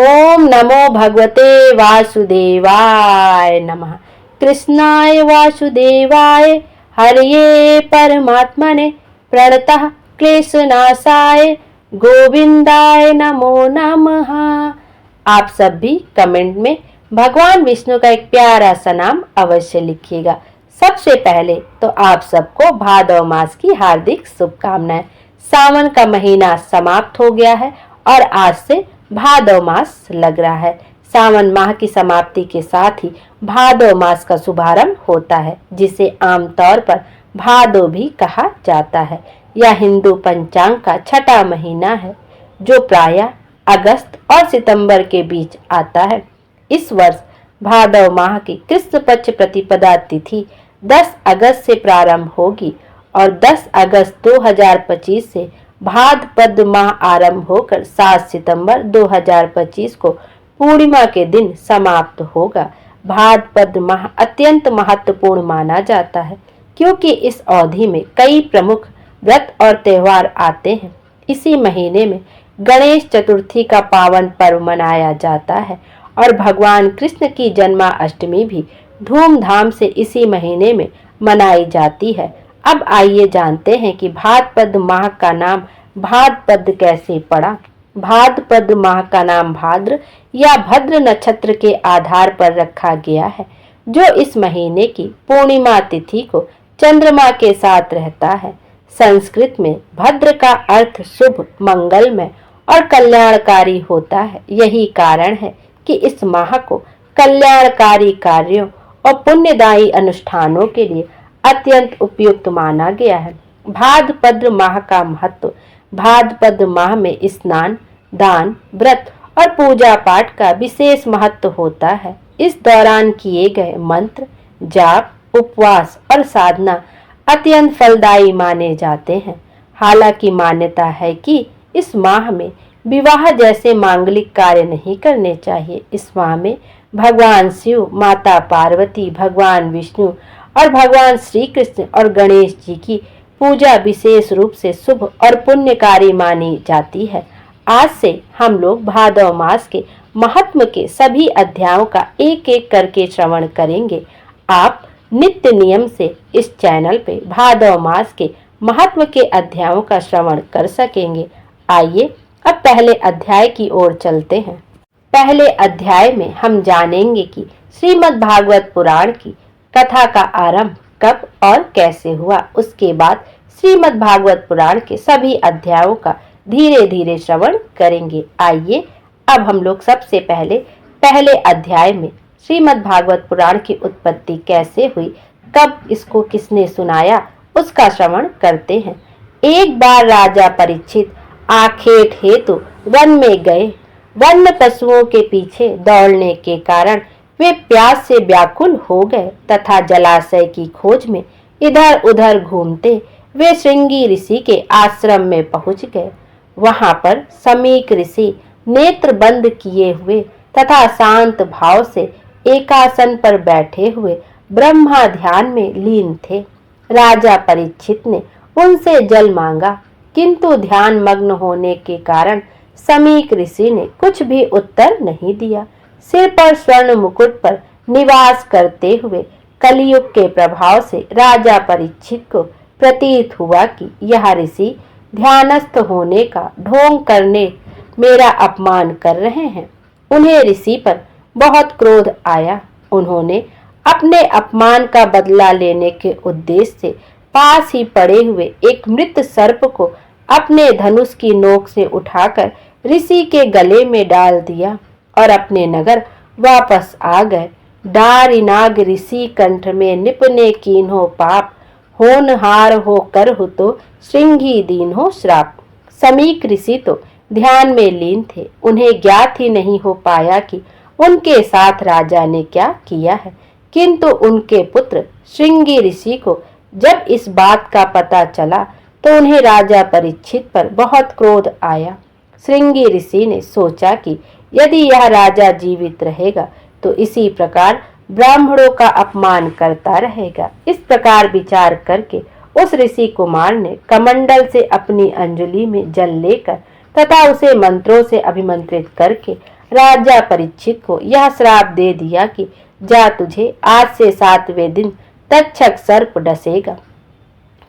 ओम नमो भगवते वासुदेवाय नमः। कृष्णाय वासुदेवाय हरये परमात्मने प्रणतः क्लेशनाशाय गोविंदाय नमो नमः। आप सब भी कमेंट में भगवान विष्णु का एक प्यारा सा नाम अवश्य लिखिएगा। सबसे पहले तो आप सबको भादव मास की हार्दिक शुभकामनाएं। सावन का महीना समाप्त हो गया है और आज से भादव मास लग रहा है। सावन माह की समाप्ति के साथ ही भादव मास का शुभारंभ होता है, जिसे आमतौर पर भादो भी कहा जाता है। यह हिंदू पंचांग का छठा महीना है, जो प्रायः अगस्त और सितंबर के बीच आता है। इस वर्ष भादव माह की कृष्ण पक्ष प्रतिपदा तिथि 10 अगस्त से प्रारंभ होगी और 10 अगस्त 2025 से भाद्रपद माह आरंभ होकर 7 सितंबर 2025 को पूर्णिमा के दिन समाप्त होगा। भाद्रपद माह अत्यंत महत्वपूर्ण माना जाता है, क्योंकि इस अवधि में कई प्रमुख व्रत और त्योहार आते हैं। इसी महीने में गणेश चतुर्थी का पावन पर्व मनाया जाता है और भगवान कृष्ण की जन्माष्टमी भी धूमधाम से इसी महीने में मनाई जाती है। अब आइए जानते हैं कि भाद्रपद माह का नाम भाद्रपद कैसे पड़ा। भाद्रपद माह का नाम भाद्र या भद्र नक्षत्र के आधार पर रखा गया है, जो इस महीने की पूर्णिमा तिथि को चंद्रमा के साथ रहता है। संस्कृत में भद्र का अर्थ शुभ, मंगलमय और कल्याणकारी होता है। यही कारण है कि इस माह को कल्याणकारी कार्यों और पुण्यदायी अनुष्ठानों के लिए अत्यंत उपयुक्त माना गया है। भाद्रपद माह का महत्व। भाद्रपद माह में स्नान, दान, व्रत और पूजा पाठ का विशेष महत्व होता है। इस दौरान किए गए मंत्र, जाप, उपवास और साधना अत्यंत फलदायी माने जाते हैं। हालांकि मान्यता है कि इस माह में विवाह जैसे मांगलिक कार्य नहीं करने चाहिए। इस माह में भगवान शिव, माता पार्वती, भगवान विष्णु और भगवान श्री कृष्ण और गणेश जी की पूजा विशेष रूप से शुभ और पुण्यकारी मानी जाती है। आज से हम लोग भादव मास के महत्व के सभी अध्यायों का एक एक करके श्रवण करेंगे। आप नित्य नियम से इस चैनल पे भादव मास के महत्व के अध्यायों का श्रवण कर सकेंगे। आइए अब पहले अध्याय की ओर चलते हैं। पहले अध्याय में हम जानेंगे कि श्रीमद् भागवत पुराण की कथा का आरंभ कब और कैसे हुआ। उसके बाद श्रीमद् भागवत पुराण के सभी अध्यायों का धीरे धीरे श्रवण करेंगे। आइए अब हम लोग सबसे पहले अध्याय में श्रीमद् भागवत पुराण की उत्पत्ति कैसे हुई, कब इसको किसने सुनाया, उसका श्रवण करते हैं। एक बार राजा परीक्षित आखेट हेतु वन में गए। वन्य पशुओं के पीछे दौड़ने के कारण वे प्यास से व्याकुल हो गए तथा जलाशय की खोज में इधर उधर घूमते वे श्रृंगी ऋषि के आश्रम में पहुंच गए। वहां पर समीक ऋषि नेत्र बंद किए हुए तथा शांत भाव से एकासन पर बैठे हुए ब्रह्मा ध्यान में लीन थे। राजा परीक्षित ने उनसे जल मांगा, किंतु ध्यान मग्न होने के कारण समीक ऋषि ने कुछ भी उत्तर नहीं दिया। सिर पर स्वर्ण मुकुट पर निवास करते हुए कलियुग के प्रभाव से राजा परीक्षित को प्रतीत हुआ कि यह ऋषि ध्यानस्थ होने का ढोंग करने मेरा अपमान कर रहे हैं। उन्हें ऋषि पर बहुत क्रोध आया। उन्होंने अपने अपमान का बदला लेने के उद्देश्य से पास ही पड़े हुए एक मृत सर्प को अपने धनुष की नोक से उठाकर ऋषि के गले में डाल दिया और अपने नगर वापस आ गए। डारिनाग ऋषि कंठ में निपने कीन्हो पाप, होनहार हो कर हो तो श्रृंगी दीन हो श्राप। समीक ऋषि तो ध्यान में लीन थे। उन्हें ज्ञात ही नहीं हो पाया कि उनके साथ राजा ने क्या किया है, किंतु उनके पुत्र श्रृंगी ऋषि को जब इस बात का पता चला तो उन्हें राजा परीक्षित पर बहुत क्रोध आया। श्रृंगी ऋषि ने सोचा कि यदि यह राजा जीवित रहेगा तो इसी प्रकार ब्राह्मणों का अपमान करता रहेगा। इस प्रकार विचार करके उस ऋषि कुमार ने कमंडल से अपनी अंजलि में जल लेकर तथा उसे मंत्रों से अभिमंत्रित करके राजा परीक्षित को यह श्राप दे दिया कि जा, तुझे आज से 7वें दिन तक्षक सर्प डसेगा।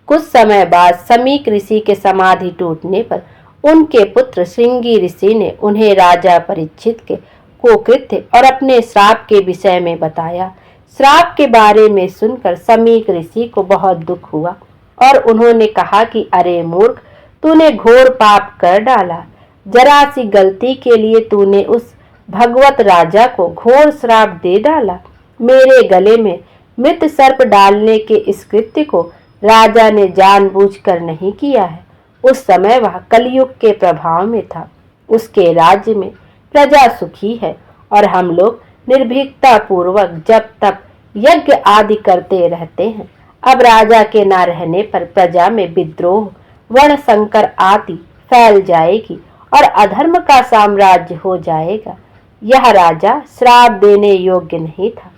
कुछ समय बाद समीक ऋषि के समाधि टूटने पर उनके पुत्र श्रृंगी ऋषि ने उन्हें राजा परीक्षित के कुकृत्य और अपने श्राप के विषय में बताया। श्राप के बारे में सुनकर समीक ऋषि को बहुत दुख हुआ और उन्होंने कहा कि अरे मूर्ख, तूने घोर पाप कर डाला। जरा सी गलती के लिए तूने उस भगवत राजा को घोर श्राप दे डाला। मेरे गले में मृत सर्प डालने के इस कृत्य को राजा ने जानबूझकर नहीं किया है। उस समय वह कलयुग के प्रभाव में था। उसके राज्य में प्रजा सुखी है और हम लोग निर्भीकता पूर्वक जब तक यज्ञ आदि करते रहते हैं। अब राजा के न रहने पर प्रजा में विद्रोह, वर्ण संकर आदि फैल जाएगी और अधर्म का साम्राज्य हो जाएगा। यह राजा श्राप देने योग्य नहीं था,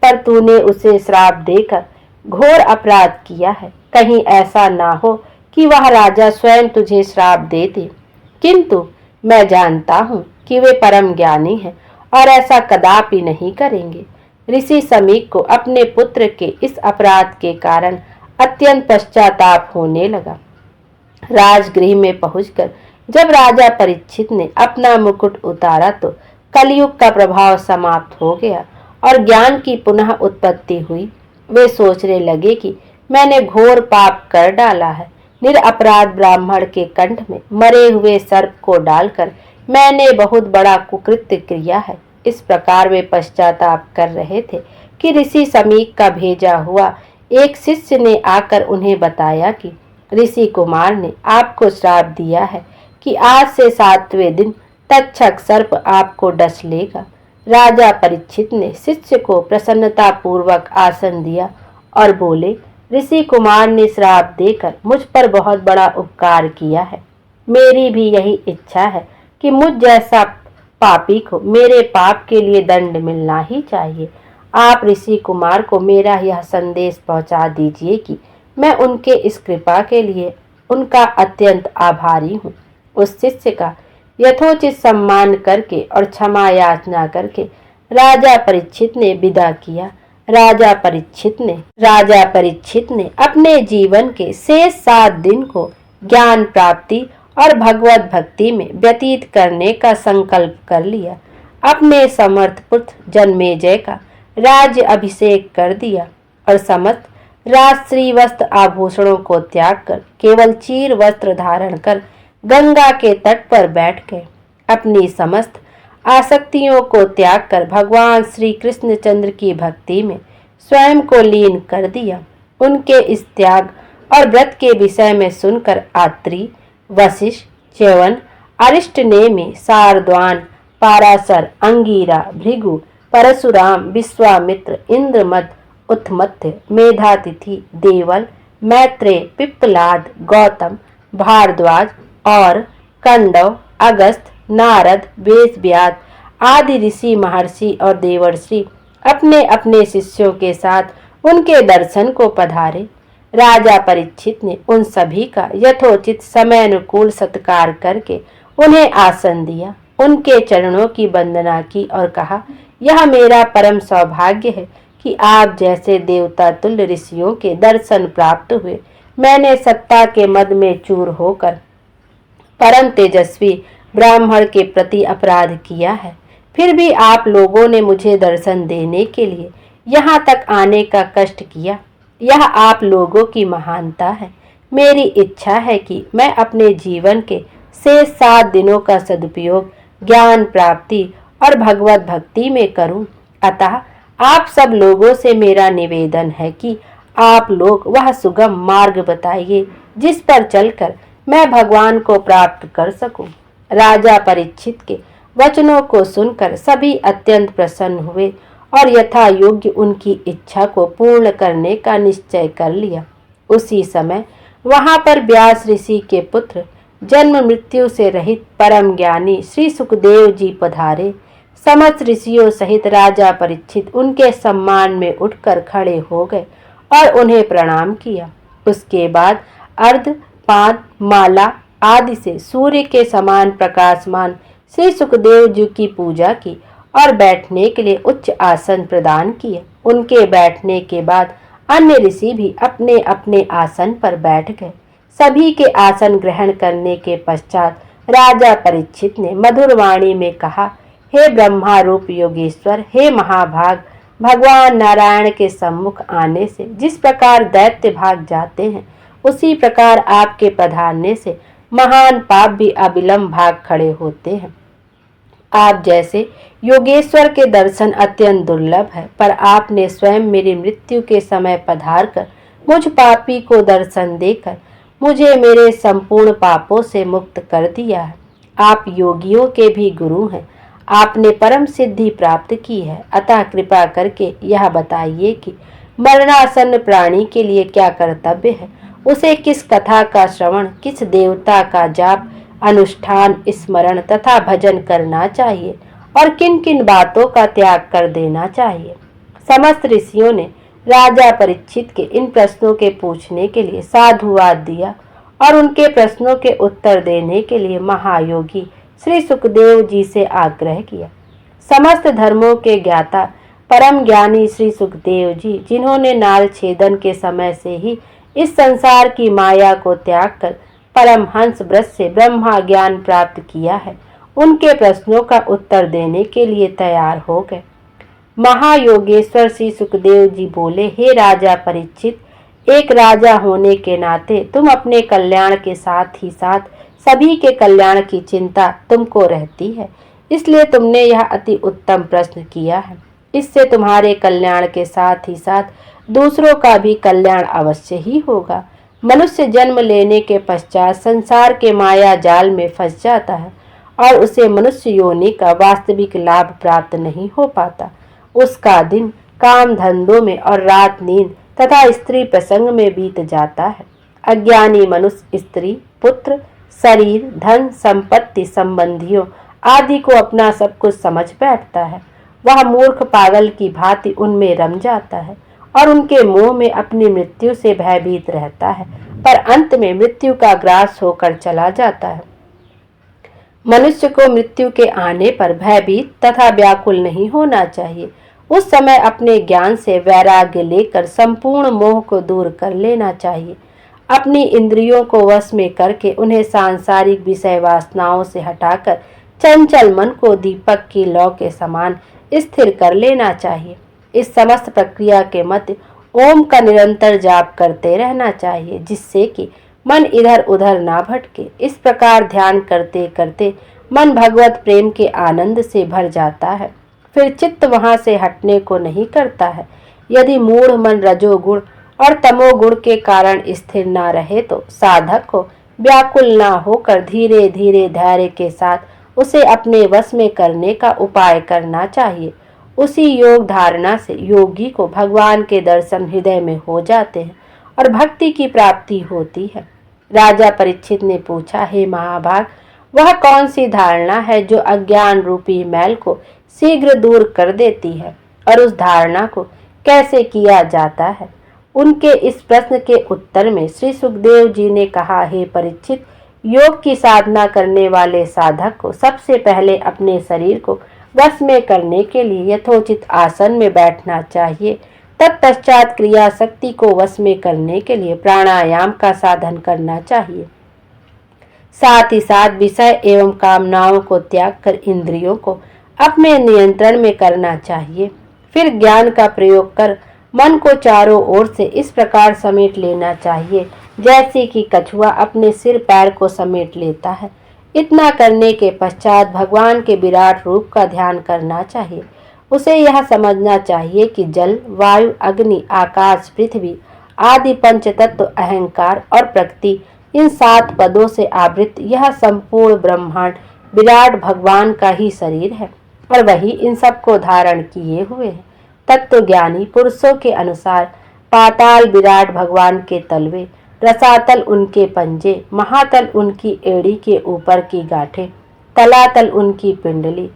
पर तूने उसे श्राप देकर घोर अपराध किया है। कहीं ऐसा ना हो कि वह राजा स्वयं तुझे श्राप दे दे। किंतु मैं जानता हूँ कि वे परम ज्ञानी हैं और ऐसा कदापि नहीं करेंगे। ऋषि समीक को अपने पुत्र के इस अपराध के कारण अत्यंत पश्चाताप होने लगा। राजगृह में पहुंचकर जब राजा परीक्षित ने अपना मुकुट उतारा तो कलयुग का प्रभाव समाप्त हो गया और ज्ञान की पुनः उत्पत्ति हुई। वे सोचने लगे कि मैंने घोर पाप कर डाला है। निरपराध ब्राह्मण के कंठ में मरे हुए सर्प को डालकर मैंने बहुत बड़ा कुकृत्य किया है। इस प्रकार वे पश्चाताप कर रहे थे कि ऋषि समीक का भेजा हुआ एक शिष्य ने आकर उन्हें बताया कि ऋषि कुमार ने आपको श्राप दिया है कि आज से 7वें दिन तक्षक सर्प आपको डस लेगा। राजा परीक्षित ने शिष्य को प्रसन्नता पूर्वक आसन दिया और बोले, ऋषि कुमार ने श्राप देकर मुझ पर बहुत बड़ा उपकार किया है। मेरी भी यही इच्छा है कि मुझ जैसा पापी को मेरे पाप के लिए दंड मिलना ही चाहिए। आप ऋषि कुमार को मेरा यह संदेश पहुंचा दीजिए कि मैं उनके इस कृपा के लिए उनका अत्यंत आभारी हूँ। उस शिष्य का यथोचित सम्मान करके और क्षमा याचना करके राजा परीक्षित ने विदा किया। राजा परीक्षित ने अपने जीवन के शेष 7 दिन को ज्ञान प्राप्ति और भगवत भक्ति में व्यतीत करने का संकल्प कर लिया। अपने समर्थ पुत्र जन्मेजय का राज्य अभिषेक कर दिया और समस्त राजश्री वस्त्र आभूषणों को त्याग कर केवल चीर वस्त्र धारण कर गंगा के तट पर बैठ गए। अपनी समस्त आसक्तियों को त्याग कर भगवान श्री कृष्णचंद्र की भक्ति में स्वयं को लीन कर दिया। उनके इस त्याग और व्रत के विषय में सुनकर आत्री, वशिष्ठ, च्यवन, अरिष्टनेमि, शारद्वान, पाराशर, अंगीरा, भृगु, परशुराम, विश्वामित्र, इंद्रमद, उत्मथ्य, मेधातिथि, देवल, मैत्रेय, पिप्पलाद, गौतम, भारद्वाज और कंडव, अगस्त, नारद, वेदव्यास आदि ऋषि, महर्षि और देवर्षि अपने अपने शिष्यों के साथ उनके दर्शन को पधारे। राजा परीक्षित ने उन सभी का यथोचित समय अनुकूल सत्कार करके उन्हें आसन दिया, उनके चरणों की वंदना की और कहा, यह मेरा परम सौभाग्य है कि आप जैसे देवता तुल्य ऋषियों के दर्शन प्राप्त हुए। मैंने सत्ता के मद में चूर होकर परम तेजस्वी ब्राह्मण के प्रति अपराध किया है, फिर भी आप लोगों ने मुझे दर्शन देने के लिए यहाँ तक आने का कष्ट किया। यह आप लोगों की महानता है। मेरी इच्छा है कि मैं अपने जीवन के शेष 7 दिनों का सदुपयोग ज्ञान प्राप्ति और भगवत भक्ति में करूं। अतः आप सब लोगों से मेरा निवेदन है कि आप लोग वह सुगम मार्ग बताइए जिस पर चलकर मैं भगवान को प्राप्त कर सकूं। राजा परीक्षित के वचनों को सुनकर सभी अत्यंत प्रसन्न हुए और यथा योग्य उनकी इच्छा को पूर्ण करने का निश्चय कर लिया। उसी समय वहां पर व्यास ऋषि के पुत्र जन्म मृत्यु से रहित परम ज्ञानी श्री सुखदेव जी पधारे। समस्त ऋषियों सहित राजा परीक्षित उनके सम्मान में उठकर खड़े हो गए और उन्हें प्रणाम किया। उसके बाद अर्ध, पाद, माला आदि से सूर्य के समान प्रकाशमान श्री सुखदेव जी की पूजा की और बैठने के लिए उच्च आसन प्रदान किए। उनके बैठने के बाद अन्य ऋषि भी अपने अपने आसन पर बैठ गए। सभी के आसन ग्रहण करने के पश्चात राजा परीक्षित ने मधुर वाणी में कहा, हे ब्रह्मा रूप योगेश्वर, हे महाभाग, भगवान नारायण के सम्मुख आने से जिस प्रकार दैत्य भाग जाते हैं, उसी प्रकार आपके पधारने से महान पाप भी अविलंब भाग खड़े होते हैं। आप जैसे योगेश्वर के दर्शन अत्यंत दुर्लभ है, पर आपने स्वयं मेरी मृत्यु के समय पधार कर मुझ पापी को दर्शन देकर मुझे मेरे संपूर्ण पापों से मुक्त कर दिया है। आप योगियों के भी गुरु हैं, आपने परम सिद्धि प्राप्त की है, अतः कृपा करके यह बताइए कि मरणासन्न प्राणी के लिए क्या कर्तव्य है, उसे किस कथा का श्रवण, किस देवता का जाप, अनुष्ठान, स्मरण तथा भजन करना चाहिए और किन किन बातों का त्याग कर देना चाहिए। समस्त ऋषियों ने राजा परीक्षित के इन प्रश्नों के पूछने के लिए साधुवाद दिया और उनके प्रश्नों के उत्तर देने के लिए महायोगी श्री सुखदेव जी से आग्रह किया। समस्त धर्मों के ज्ञाता परम ज्ञानी श्री सुखदेव जी, जिन्होंने नाल छेदन के समय से ही इस संसार की माया को त्याग कर परमहंस व्रत से ब्रह्मा ज्ञान प्राप्त किया है, उनके प्रश्नों का उत्तर देने के लिए तैयार हो गए। महायोगेश्वर श्री सुखदेव जी बोले, हे राजा परीक्षित, एक राजा होने के नाते तुम अपने कल्याण के साथ ही साथ सभी के कल्याण की चिंता तुमको रहती है, इसलिए तुमने यह अति उत्तम प्रश्न किया है। इससे तुम्हारे कल्याण के साथ ही साथ दूसरों का भी कल्याण अवश्य ही होगा। मनुष्य जन्म लेने के पश्चात संसार के माया जाल में फंस जाता है और उसे मनुष्य योनि का वास्तविक लाभ प्राप्त नहीं हो पाता। उसका दिन काम धंधों में और रात नींद तथा स्त्री प्रसंग में बीत जाता है। अज्ञानी मनुष्य स्त्री, पुत्र, शरीर, धन, संपत्ति, संबंधियों आदि को अपना सब कुछ समझ बैठता है। वह मूर्ख पागल की भांति उनमें रम जाता है और उनके मुंह में अपनी मृत्यु से भयभीत रहता है, पर अंत में मृत्यु का ग्रास होकर चला जाता है। मनुष्य को मृत्यु के आने पर भयभीत तथा व्याकुल नहीं होना चाहिए। उस समय अपने ज्ञान से वैराग्य लेकर संपूर्ण मोह को दूर कर लेना चाहिए। अपनी इंद्रियों को वश में करके उन्हें सांसारिक विषय वासनाओं से हटाकर चंचल मन को दीपक की लौ के समान स्थिर कर लेना चाहिए। इस समस्त प्रक्रिया के मध्य ओम का निरंतर जाप करते रहना चाहिए, जिससे कि मन इधर उधर ना भटके। इस प्रकार ध्यान करते करते मन भगवत प्रेम के आनंद से भर जाता है, फिर चित्त वहां से हटने को नहीं करता है। यदि मूढ़ मन रजोगुण और तमोगुण के कारण स्थिर ना रहे तो साधक को व्याकुल ना होकर धीरे धीरे धैर्य के साथ उसे अपने वश में करने का उपाय करना चाहिए। उसी योग धारणा से योगी को भगवान के दर्शन हृदय में हो जाते हैं और भक्ति की प्राप्ति होती है। राजा परीक्षित ने पूछा, हे महाभाग, वह कौन सी धारणा है जो अज्ञान रूपी मैल को शीघ्र दूर कर देती है और उस धारणा को कैसे किया जाता है? उनके इस प्रश्न के उत्तर में श्री सुखदेव जी ने कहा, हे परीक्षित, योग की साधना करने वाले साधक को सबसे पहले अपने शरीर को वश में करने के लिए यथोचित आसन में बैठना चाहिए। तत्पश्चात क्रिया शक्ति को वश में करने के लिए प्राणायाम का साधन करना चाहिए। साथ ही साथ विषय एवं कामनाओं को त्याग कर इंद्रियों को अपने नियंत्रण में करना चाहिए। फिर ज्ञान का प्रयोग कर मन को चारों ओर से इस प्रकार समेट लेना चाहिए जैसे कि कछुआ अपने सिर पैर को समेट लेता है। इतना करने के पश्चात भगवान के विराट रूप का ध्यान करना चाहिए। उसे यह समझना चाहिए कि जल, वायु, अग्नि, आकाश, पृथ्वी आदि पंच तत्व, अहंकार और प्रकृति, इन 7 पदों से आवृत यह संपूर्ण ब्रह्मांड विराट भगवान का ही शरीर है और वही इन सब को धारण किए हुए है। तत्वज्ञानी पुरुषों के अनुसार पाताल विराट भगवान के तलवे, रसातल उनके पंजे, महातल उनकी एड़ी के ऊपर की गांठें, तलातल उनकी पिंडली,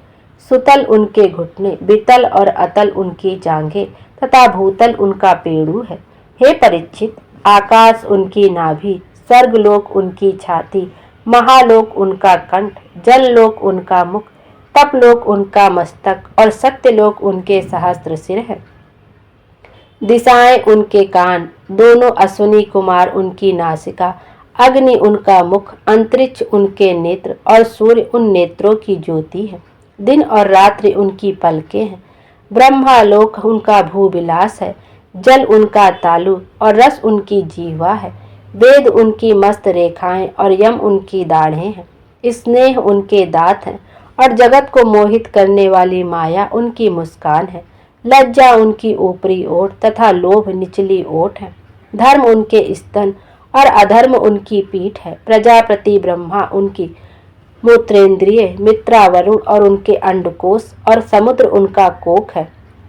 सुतल उनके घुटने, बितल और अतल उनकी जांघें तथा भूतल उनका पेड़ू है। हे परीक्षित, आकाश उनकी नाभि, स्वर्गलोक उनकी छाती, महालोक उनका कंठ, जल लोक उनका मुख, तप लोक उनका मस्तक और सत्य लोक उनके सहस्त्र सिर है। दिशाएं उनके कान, दोनों अश्विनी कुमार उनकी नासिका, अग्नि उनका मुख, अंतरिक्ष उनके नेत्र और सूर्य उन नेत्रों की ज्योति है। दिन और रात्रि उनकी पलकें हैं। ब्रह्मालोक उनका भूविलास है, जल उनका तालु और रस उनकी जीवा है। वेद उनकी मस्त रेखाएं और यम उनकी दाढ़ें हैं। स्नेह उनके दांत हैं और जगत को मोहित करने वाली माया उनकी मुस्कान है। लज्जा उनकी ऊपरी ओट तथा लोभ निचली ओट है। धर्म उनके स्तन और अधर्म उनकी पीठ है। प्रजापति ब्रह्मा उनकी मूत्रेंद्रिय, मित्रा वरुण और उनके अंडकोश और समुद्र उनका कोख है।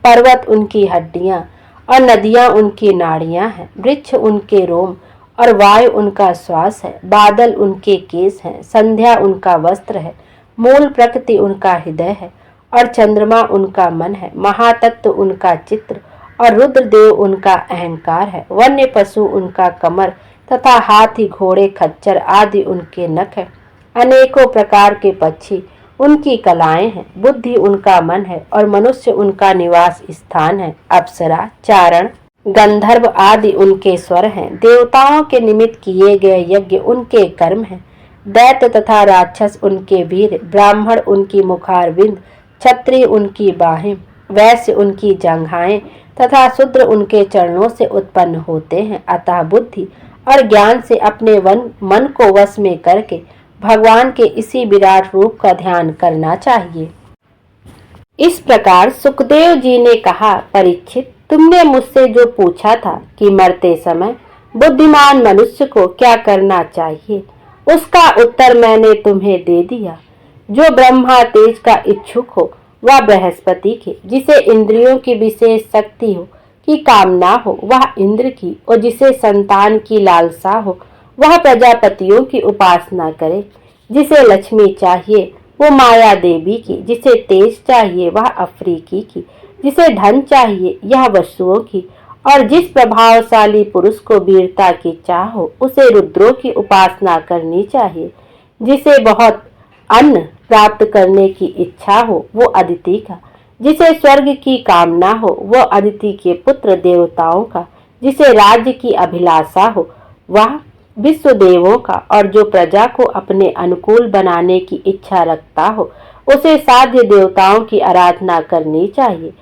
पर्वत उनकी हड्डियां और नदियां उनकी नाड़ियां हैं। वृक्ष उनके रोम और वायु उनका श्वास है। बादल उनके केस हैं, संध्या उनका वस्त्र है। मूल प्रकृति उनका हृदय है और चंद्रमा उनका मन है। महातत्व उनका चित्र और रुद्रदेव उनका अहंकार है। वन्य पशु उनका कमर तथा हाथी, घोड़े, खच्चर आदि उनके नख है। अनेकों प्रकार के पक्षी उनकी कलाएं हैं। बुद्धि उनका मन है और मनुष्य उनका निवास स्थान है। अप्सरा, चारण, गंधर्व आदि उनके स्वर हैं। देवताओं के निमित्त किए गए यज्ञ उनके कर्म हैं। दैत्य तथा राक्षस उनके वीर, ब्राह्मण उनकी मुखारविंद, क्षत्रिय उनकी बाहें, वैश्य उनकी जंघाएं तथा शूद्र उनके चरणों से उत्पन्न होते हैं। अतः बुद्धि और ज्ञान से अपने मन को वश में करके भगवान के इसी विराट रूप का ध्यान करना चाहिए। इस प्रकार सुखदेव जी ने कहा, परीक्षित, तुमने मुझसे जो पूछा था कि मरते समय बुद्धिमान मनुष्य को क्या करना चाहिए, उसका उत्तर मैंने तुम्हें दे दिया। जो ब्रह्मा तेज का इच्छुक हो वह बृहस्पति की, जिसे इंद्रियों की विशेष शक्ति हो की कामना हो वह इंद्र की, और जिसे संतान की लालसा हो वह प्रजापतियों की उपासना करे। जिसे लक्ष्मी चाहिए वो माया देवी की, जिसे तेज चाहिए वह अफ्रीकी की, जिसे धन चाहिए यह वसुओं की, और जिस प्रभावशाली पुरुष को वीरता की चाह हो उसे रुद्रों की उपासना करनी चाहिए। जिसे बहुत अन्न प्राप्त करने की इच्छा हो वो अदिति का, जिसे स्वर्ग की कामना हो वो अदिति के पुत्र देवताओं का, जिसे राज्य की अभिलाषा हो वह विश्व देवों का, और जो प्रजा को अपने अनुकूल बनाने की इच्छा रखता हो उसे साध्य देवताओं की आराधना करनी चाहिए।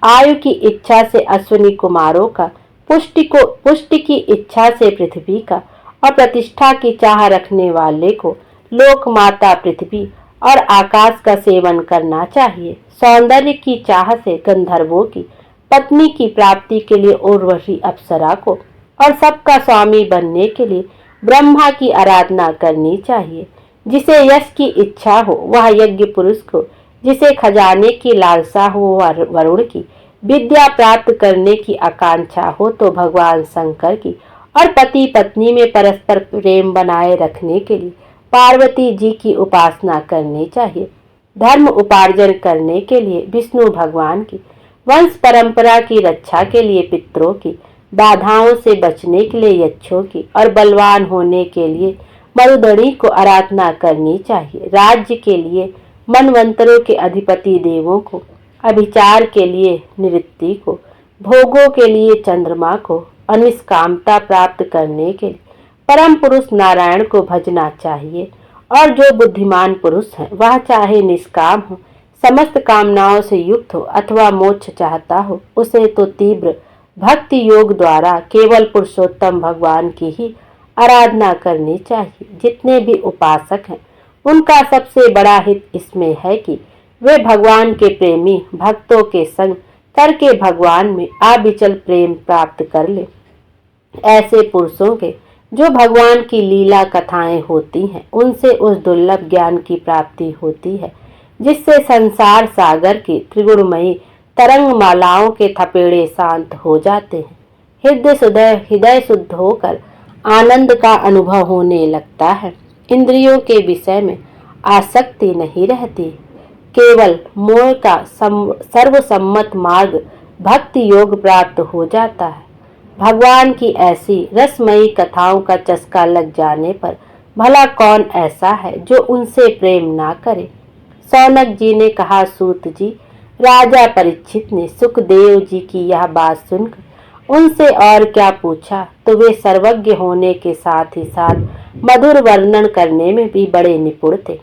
आयु की इच्छा से अश्विनी कुमारों का, पुष्टि की इच्छा से पृथ्वी का, और प्रतिष्ठा की चाह रखने वाले को लोक माता पृथ्वी और आकाश का सेवन करना चाहिए। सौंदर्य की चाह से गंधर्वों की पत्नी की प्राप्ति के लिए उर्वशी अप्सरा को, और सबका स्वामी बनने के लिए ब्रह्मा की आराधना करनी चाहिए। जिसे यश की इच्छा हो वह यज्ञ पुरुष को, जिसे खजाने की लालसा हो वरुण की, विद्या प्राप्त करने की आकांक्षा हो तो भगवान शंकर की, और पति पत्नी में परस्पर प्रेम बनाए रखने के लिए पार्वती जी की उपासना करनी चाहिए। धर्म उपार्जन करने के लिए विष्णु भगवान की, वंश परंपरा की रक्षा के लिए पितरों की, बाधाओं से बचने के लिए यक्षों की, और बलवान होने के लिए मरुदणी को आराधना करनी चाहिए। राज्य के लिए मनवंतरों के अधिपति देवों को, अभिचार के लिए निवृत्ति को, भोगों के लिए चंद्रमा को, और निष्कामता प्राप्त करने के लिए परम पुरुष नारायण को भजना चाहिए। और जो बुद्धिमान पुरुष है वह चाहे निष्काम हो, समस्त कामनाओं से युक्त हो अथवा मोक्ष चाहता हो, उसे तो तीव्र भक्ति योग द्वारा केवल पुरुषोत्तम भगवान की ही आराधना करनी चाहिए। जितने भी उपासक हैं उनका सबसे बड़ा हित इसमें है कि वे भगवान के प्रेमी भक्तों के संग करके भगवान में अविचल प्रेम प्राप्त कर ले। ऐसे पुरुषों के जो भगवान की लीला कथाएं होती हैं उनसे उस दुर्लभ ज्ञान की प्राप्ति होती है जिससे संसार सागर की त्रिगुणमयी तरंग मालाओं के थपेड़े शांत हो जाते हैं। हृदय शुद्ध होकर आनंद का अनुभव होने लगता है। इंद्रियों के विषय में आसक्ति नहीं रहती। केवल मोह का सर्वसम्मत मार्ग भक्ति योग प्राप्त हो जाता है। भगवान की ऐसी रसमयी कथाओं का चस्का लग जाने पर भला कौन ऐसा है जो उनसे प्रेम ना करे। सौनक जी ने कहा, सूत जी, राजा परीक्षित ने सुखदेव जी की यह बात सुनकर उनसे और क्या पूछा, तो वे सर्वज्ञ होने के साथ ही साथ मधुर वर्णन करने में भी बड़े निपुण थे।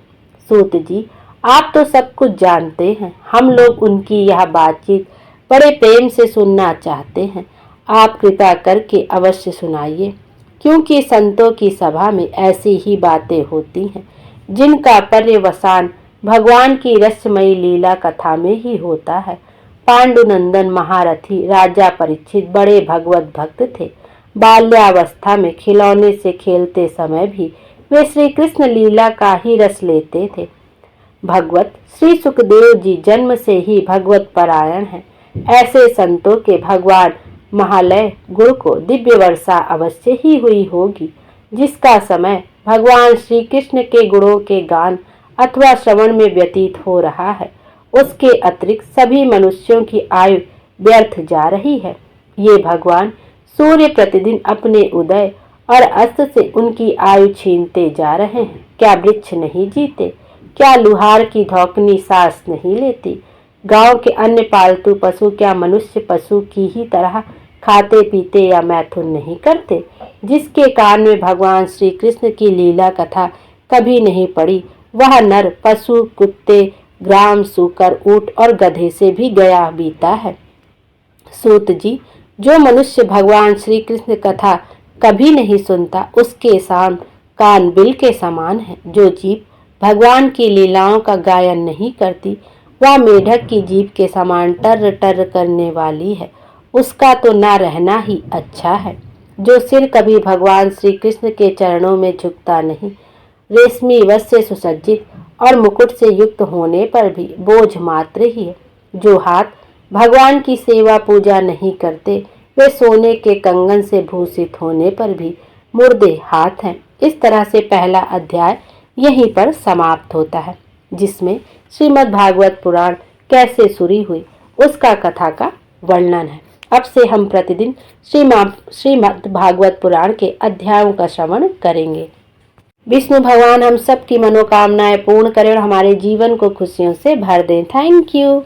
सूत जी, आप तो सब कुछ जानते हैं, हम लोग उनकी यह बातचीत बड़े प्रेम से सुनना चाहते हैं। आप कृपा करके अवश्य सुनाइए, क्योंकि संतों की सभा में ऐसी ही बातें होती हैं जिनका पर्यवसान भगवान की रसमयी लीला कथा में ही होता है। पांडुनंदन महारथी राजा परीक्षित बड़े भगवत भक्त थे। बाल्यावस्था में खिलौने से खेलते समय भी वे श्री कृष्ण लीला का ही रस लेते थे। भगवत श्री सुखदेव जी जन्म से ही भगवत परायण हैं। ऐसे संतों के भगवान महालय गुरु को दिव्य वर्षा अवश्य ही हुई होगी, जिसका समय भगवान श्री कृष्ण के गुणों के गान अथवा श्रवण में व्यतीत हो रहा है। उसके अतिरिक्त सभी मनुष्यों की आयु व्यर्थ जा रही है। ये भगवान सूर्य प्रतिदिन अपने उदय और अस्त से उनकी आयु छीनते जा रहे हैं। क्या वृक्ष नहीं जीते? क्या लुहार की धौकनी सांस नहीं लेती? गांव के अन्य पालतू पशु क्या मनुष्य पशु की ही तरह खाते पीते या मैथुन नहीं करते? जिसके कान में भगवान श्री कृष्ण की लीला कथा कभी नहीं पड़ी, वह नर पशु कुत्ते ग्राम सूकर ऊंट और गधे से भी गया बीता है। सूत जी, जो मनुष्य भगवान श्री कृष्ण कथा कभी नहीं सुनता, उसके कान बिल के समान है। जो जीव भगवान की लीलाओं का गायन नहीं करती, वह मेढक की जीभ के समान टर टर करने वाली है। उसका तो ना रहना ही अच्छा है। जो सिर कभी भगवान श्री कृष्ण के चरणों में झुकता नहीं, रेशमी वस्त्र से सुसज्जित और मुकुट से युक्त होने पर भी बोझ मात्र ही है। जो हाथ भगवान की सेवा पूजा नहीं करते, वे सोने के कंगन से भूषित होने पर भी मुर्दे हाथ हैं। इस तरह से पहला अध्याय यहीं पर समाप्त होता है, जिसमें श्रीमद् भागवत पुराण कैसे शुरू हुई उसका कथा का वर्णन है। अब से हम प्रतिदिन श्रीमद् भागवत पुराण के अध्यायों का श्रवण करेंगे। विष्णु भगवान हम सब की मनोकामनाएं पूर्ण करें और हमारे जीवन को खुशियों से भर दें। Thank you.